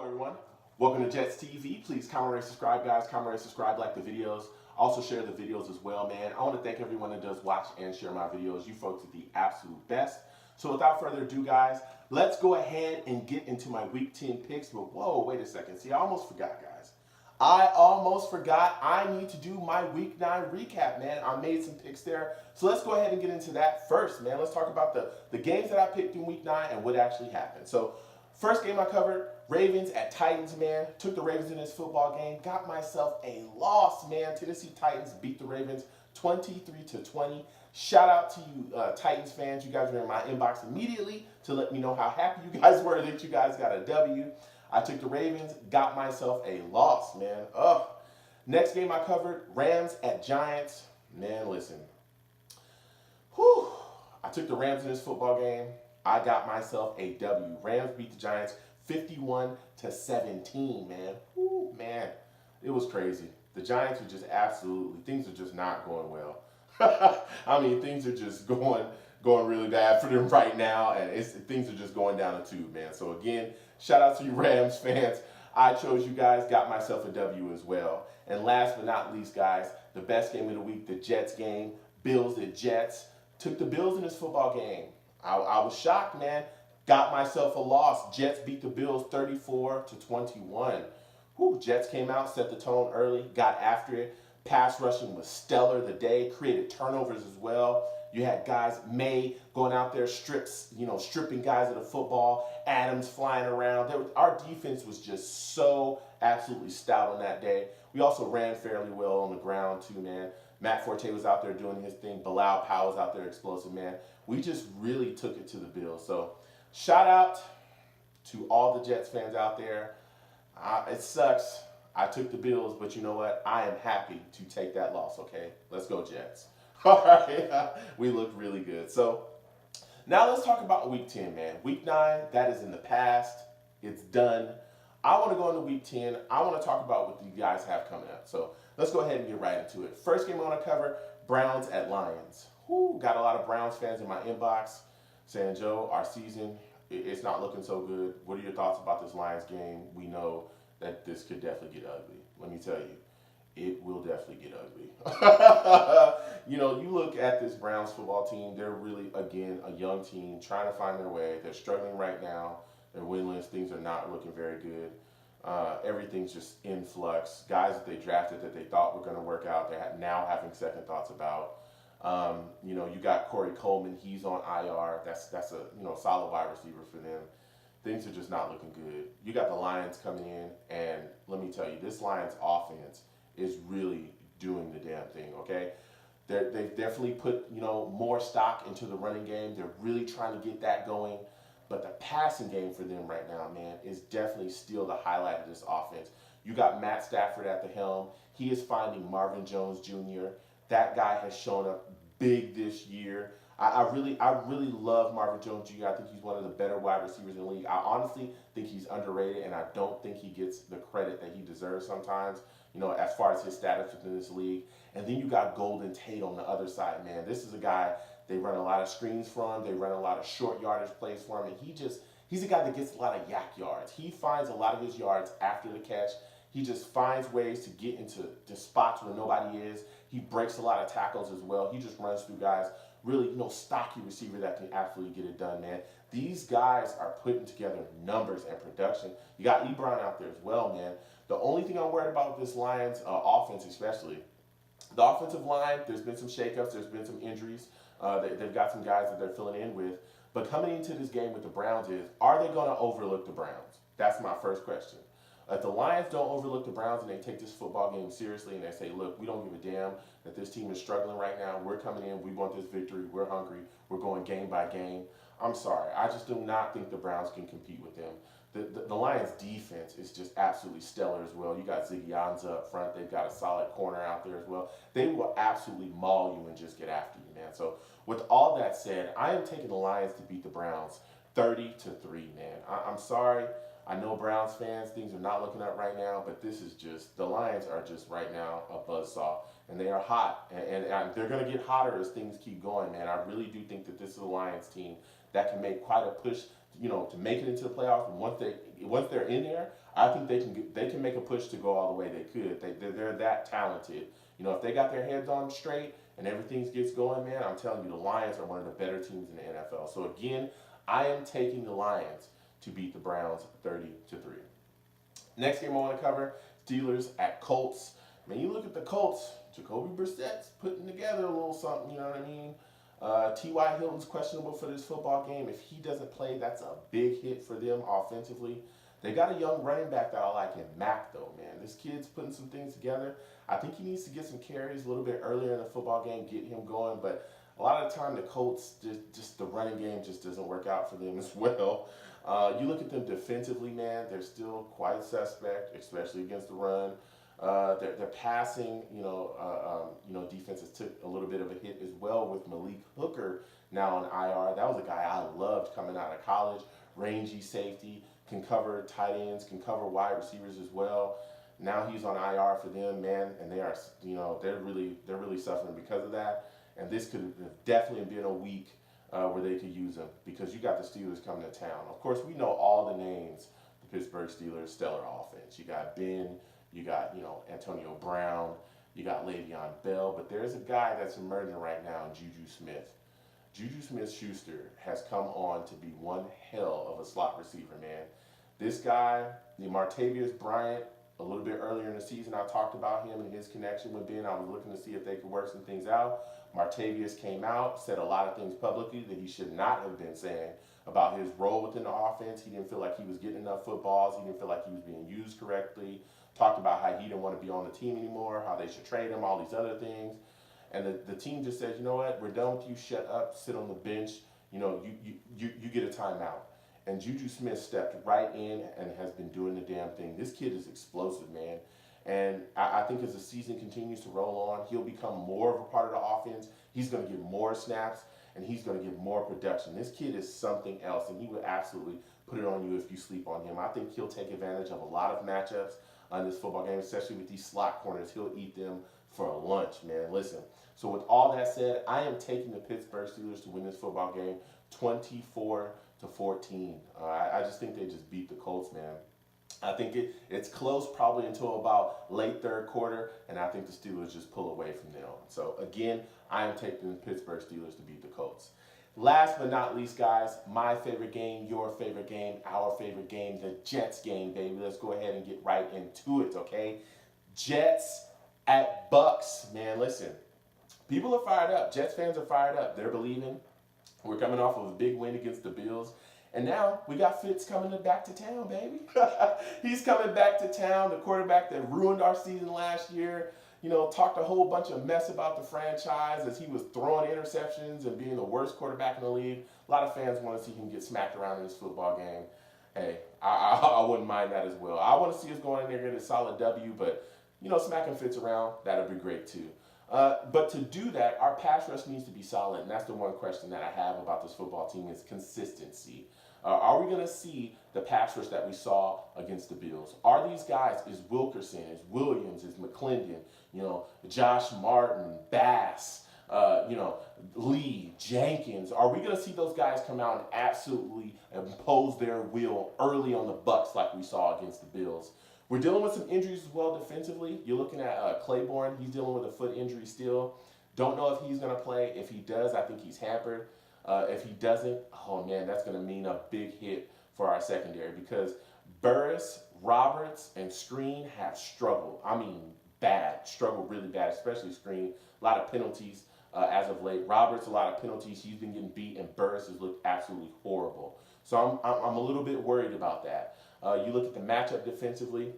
everyone. Welcome to Jets TV. Please comment, rate, subscribe, guys. Comment, rate, subscribe, like the videos. Also share the videos as well, man. I want to thank everyone that does watch and share my videos. You folks are the absolute best. So without further ado, guys, let's go ahead and get into my Week 10 picks. But whoa, wait a second. See, I almost forgot, guys. I almost forgot I need to do my Week 9 recap, man. I made some picks there. So let's go ahead and get into that first, man. Let's talk about the games that I picked in Week 9 and what actually happened. So first game I covered, Ravens at Titans, man. Took the Ravens in this football game. Got myself a loss, man. Tennessee Titans beat the Ravens 23-20. Shout out to you Titans fans. You guys were in my inbox immediately to let me know how happy you guys were that you guys got a W. I took the Ravens, got myself a loss, man. Ugh. Next game I covered, Rams at Giants. Man, listen. Whew. I took the Rams in this football game. I got myself a W. Rams beat the Giants 51-17, man. Whew, man. It was crazy. The Giants are just absolutely, things are just not going well. I mean, things are just going really bad for them right now, and things are just going down the tube, man. So again, shout out to you Rams fans. I chose you guys, got myself a W as well. And last but not least, guys, the best game of the week, the Jets game, Bills at Jets. Took the Bills in this football game. I was shocked, man. Got myself a loss. Jets beat the Bills 34-21. Whew, Jets came out, set the tone early, got after it. Pass rushing was stellar the day, created turnovers as well. You had guys, May going out there, stripping guys of the football, Adams flying around. Our defense was just so absolutely stout on that day. We also ran fairly well on the ground too, man. Matt Forte was out there doing his thing. Bilal Powell was out there explosive, man. We just really took it to the Bills. So shout out to all the Jets fans out there. It sucks. I took the Bills, but you know what? I am happy to take that loss, okay? Let's go, Jets. All right. We looked really good. So now let's talk about Week 10, man. Week 9, that is in the past. It's done. I want to go into Week 10. I want to talk about what you guys have coming up. So let's go ahead and get right into it. First game I want to cover, Browns at Lions. Whew, got a lot of Browns fans in my inbox saying, Joe, our season, it's not looking so good. What are your thoughts about this Lions game? We know that this could definitely get ugly. Let me tell you, it will definitely get ugly. You look at this Browns football team, they're really, again, a young team trying to find their way. They're struggling right now. They're winless. Things are not looking very good. Everything's just in flux. Guys that they drafted that they thought were going to work out, they're now having second thoughts about. You got Corey Coleman. He's on IR. That's a solid wide receiver for them. Things are just not looking good. You got the Lions coming in, and let me tell you, this Lions offense is really doing the damn thing, okay? They've definitely put, more stock into the running game. They're really trying to get that going. But the passing game for them right now, man, is definitely still the highlight of this offense. You got Matt Stafford at the helm. He is finding Marvin Jones Jr. That guy has shown up big this year. I really love Marvin Jones Jr. I think he's one of the better wide receivers in the league. I honestly think he's underrated, and I don't think he gets the credit that he deserves sometimes, as far as his status within this league. And then you got Golden Tate on the other side, man. This is a guy they run a lot of screens from. They run a lot of short yardage plays for him, and he's a guy that gets a lot of yak yards. He finds a lot of his yards after the catch. He just finds ways to get into spots where nobody is. He breaks a lot of tackles as well. He just runs through guys. Really, stocky receiver that can absolutely get it done, man. These guys are putting together numbers and production. You got Ebron out there as well, man. The only thing I'm worried about with this Lions offense, especially, the offensive line, there's been some shakeups. There's been some injuries. They've got some guys that they're filling in with. But coming into this game with the Browns are they going to overlook the Browns? That's my first question. If the Lions don't overlook the Browns and they take this football game seriously and they say, look, we don't give a damn that this team is struggling right now. We're coming in. We want this victory. We're hungry. We're going game by game. I'm sorry. I just do not think the Browns can compete with them. The Lions' defense is just absolutely stellar as well. You got Ziggy Ansah up front. They've got a solid corner out there as well. They will absolutely maul you and just get after you, man. So with all that said, I am taking the Lions to beat the Browns 30-3, man. I'm sorry. I know Browns fans, things are not looking up right now, but the Lions are just right now a buzzsaw, and they are hot, and they're going to get hotter as things keep going, man. I really do think that this is a Lions team that can make quite a push, to make it into the playoffs, and once they once they're in there, I think they can make a push to go all the way they could. They're that talented. You know, if they got their heads on straight and everything gets going, man, I'm telling you, the Lions are one of the better teams in the NFL. So again, I am taking the Lions to beat the Browns 30-3. Next game I want to cover, Steelers at Colts. Man, you look at the Colts, Jacoby Brissett's putting together a little something, you know what I mean? T.Y. Hilton's questionable for this football game. If he doesn't play, that's a big hit for them offensively. They got a young running back that I like in Mack, though, man. This kid's putting some things together. I think he needs to get some carries a little bit earlier in the football game, get him going. But a lot of the time, the Colts, just the running game just doesn't work out for them as well. You look at them defensively, man, they're still quite suspect, especially against the run. Their passing, defenses took a little bit of a hit as well with Malik Hooker now on IR. That was a guy I loved coming out of college. Rangy safety, can cover tight ends, can cover wide receivers as well. Now he's on IR for them, man, and they are, they're really suffering because of that. And this could have definitely been a week where they could use him because you got the Steelers coming to town. Of course, we know all the names. The Pittsburgh Steelers stellar offense. You got Ben. You got, Antonio Brown. You got Le'Veon Bell. But there's a guy that's emerging right now in Juju Smith. Juju Smith-Schuster has come on to be one hell of a slot receiver, man. This guy, the Martavius Bryant, a little bit earlier in the season, I talked about him and his connection with Ben. I was looking to see if they could work some things out. Martavius came out, said a lot of things publicly that he should not have been saying about his role within the offense. He didn't feel like he was getting enough footballs. He didn't feel like he was being used correctly. Talked about how he didn't want to be on the team anymore, how they should trade him, all these other things. And the team just said, you know what, we're done with you, shut up, sit on the bench, you get a timeout. And Juju Smith stepped right in and has been doing the damn thing. This kid is explosive, man. And I think as the season continues to roll on, he'll become more of a part of the offense. He's going to get more snaps, and he's going to get more production. This kid is something else, and he would absolutely put it on you if you sleep on him. I think he'll take advantage of a lot of matchups on this football game, especially with these slot corners. He'll eat them for a lunch, man. Listen, so with all that said, I am taking the Pittsburgh Steelers to win this football game 24-14. I just think they just beat the Colts, man. I think it's close probably until about late third quarter, and I think the Steelers just pull away from there on. So again, I am taking the Pittsburgh Steelers to beat the Colts. Last but not least, guys, my favorite game, your favorite game, our favorite game, the Jets game, baby. Let's go ahead and get right into it, okay? Jets at Bucks. Man, listen, people are fired up. Jets fans are fired up. They're believing. We're coming off of a big win against the Bills. And now we got Fitz coming back to town, baby. He's coming back to town, the quarterback that ruined our season last year. Talked a whole bunch of mess about the franchise as he was throwing interceptions and being the worst quarterback in the league. A lot of fans want to see him get smacked around in this football game. Hey, I wouldn't mind that as well. I want to see us going in there and get a solid W, but, smacking Fitz around, that'd be great too. But to do that, our pass rush needs to be solid, and that's the one question that I have about this football team is consistency. Are we going to see the pass rush that we saw against the Bills? Are these guys, is Wilkerson, is Williams, is McClendon, Josh Martin, Bass, Lee, Jenkins? Are we going to see those guys come out and absolutely impose their will early on the Bucks like we saw against the Bills? We're dealing with some injuries as well defensively. You're looking at Claiborne. He's dealing with a foot injury still. Don't know if he's going to play. If he does, I think he's hampered. If he doesn't, oh man, that's going to mean a big hit for our secondary because Burris, Roberts, and Screen have struggled. I mean, struggled really bad, especially Screen. A lot of penalties as of late. Roberts, a lot of penalties. He's been getting beat, and Burris has looked absolutely horrible. So I'm a little bit worried about that. You look at the matchup defensively.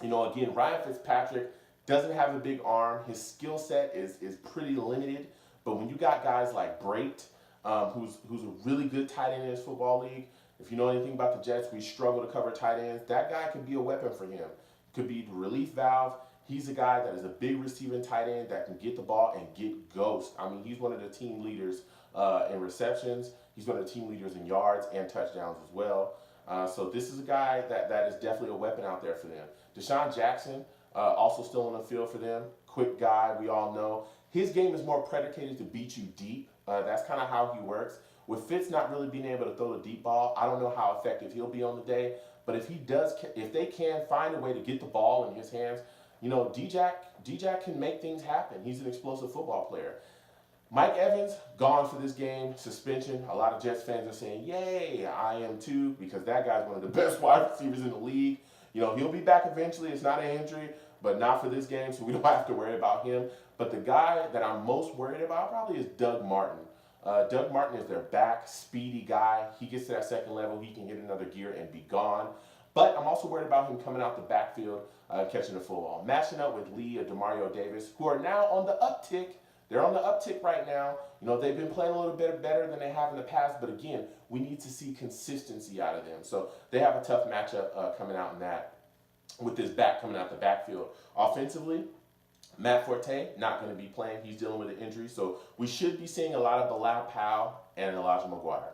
Again, Ryan Fitzpatrick doesn't have a big arm. His skill set is pretty limited. But when you got guys like Brait, who's a really good tight end in this football league. If you know anything about the Jets, we struggle to cover tight ends. That guy could be a weapon for him. Could be the relief valve. He's a guy that is a big receiving tight end that can get the ball and get ghost. I mean, he's one of the team leaders in receptions. He's one of the team leaders in yards and touchdowns as well. So this is a guy that is definitely a weapon out there for them. Deshaun Jackson, also still on the field for them. Quick guy, we all know. His game is more predicated to beat you deep. That's kind of how he works. With Fitz not really being able to throw the deep ball, I don't know how effective he'll be on the day, But if they can find a way to get the ball in his hands, you know, D-Jack can make things happen. He's an explosive football player. Mike Evans, gone for this game, suspension. A lot of Jets fans are saying, yay, I am too, because that guy's one of the best wide receivers in the league. You know, he'll be back eventually. It's not an injury, but not for this game, so we don't have to worry about him. But the guy that I'm most worried about probably is Doug Martin. Doug Martin is their back, speedy guy. He gets to that second level, he can hit another gear and be gone. But I'm also worried about him coming out the backfield, catching the football. Matching up with Lee or Demario Davis, who are now on the uptick. They're on the uptick right now. You know, they've been playing a little bit better than they have in the past, but again, we need to see consistency out of them. So they have a tough matchup coming out in that, with this back coming out the backfield. Offensively, Matt Forte not going to be playing. He's dealing with an injury, so we should be seeing a lot of Bilal Powell and Elijah McGuire.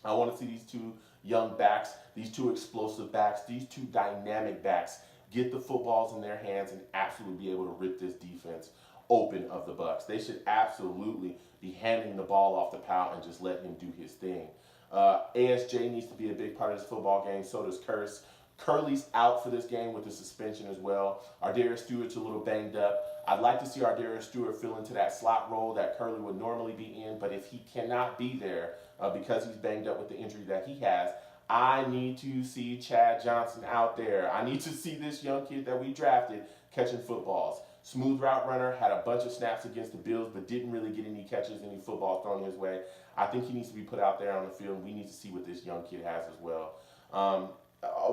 I want to see these two young backs, these two explosive backs, these two dynamic backs get the footballs in their hands and absolutely be able to rip this defense open of the Bucs. They should absolutely be handing the ball off to Powell and just let him do his thing. ASJ needs to be a big part of this football game. So does Curse. Curley's out for this game with the suspension as well. Ardarius Stewart's a little banged up. I'd like to see Ardarius Stewart fill into that slot role that Curley would normally be in, but if he cannot be there because he's banged up with the injury that he has, I need to see Chad Johnson out there. I need to see this young kid that we drafted catching footballs. Smooth route runner, had a bunch of snaps against the Bills, but didn't really get any catches, any football thrown his way. I think he needs to be put out there on the field, and we need to see what this young kid has as well.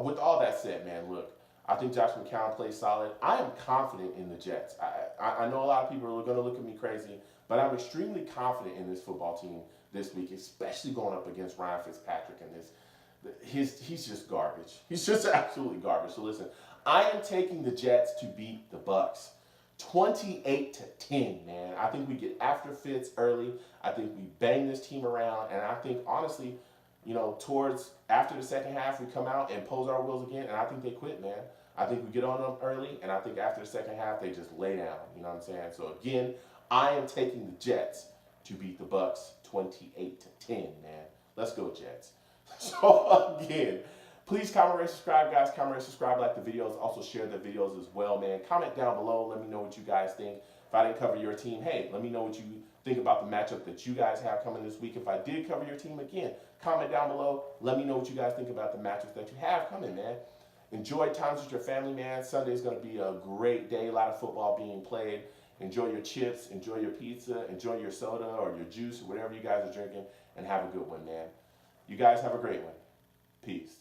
With all that said, man, look, I think Josh McCown plays solid. I am confident in the Jets. I know a lot of people are going to look at me crazy, but I'm extremely confident in this football team this week, especially going up against Ryan Fitzpatrick and he's just garbage. He's just absolutely garbage. So listen, I am taking the Jets to beat the Bucs. 28-10, man. I think we get after Fitz early. I think we bang this team around, and I think honestly, you know, towards after the second half, we come out and pose our wills again, and I think they quit, man. I think we get on them early, and I think after the second half, they just lay down. You know what I'm saying? So again, I am taking the Jets to beat the Bucs 28-10, man. Let's go, Jets. So again, please comment, rate, subscribe, guys. Comment, rate, subscribe, like the videos. Also share the videos as well, man. Comment down below. Let me know what you guys think. If I didn't cover your team, hey, let me know what you think about the matchup that you guys have coming this week. If I did cover your team, again, comment down below. Let me know what you guys think about the matchups that you have coming, man. Enjoy times with your family, man. Sunday's going to be a great day. A lot of football being played. Enjoy your chips. Enjoy your pizza. Enjoy your soda or your juice or whatever you guys are drinking. And have a good one, man. You guys have a great one. Peace.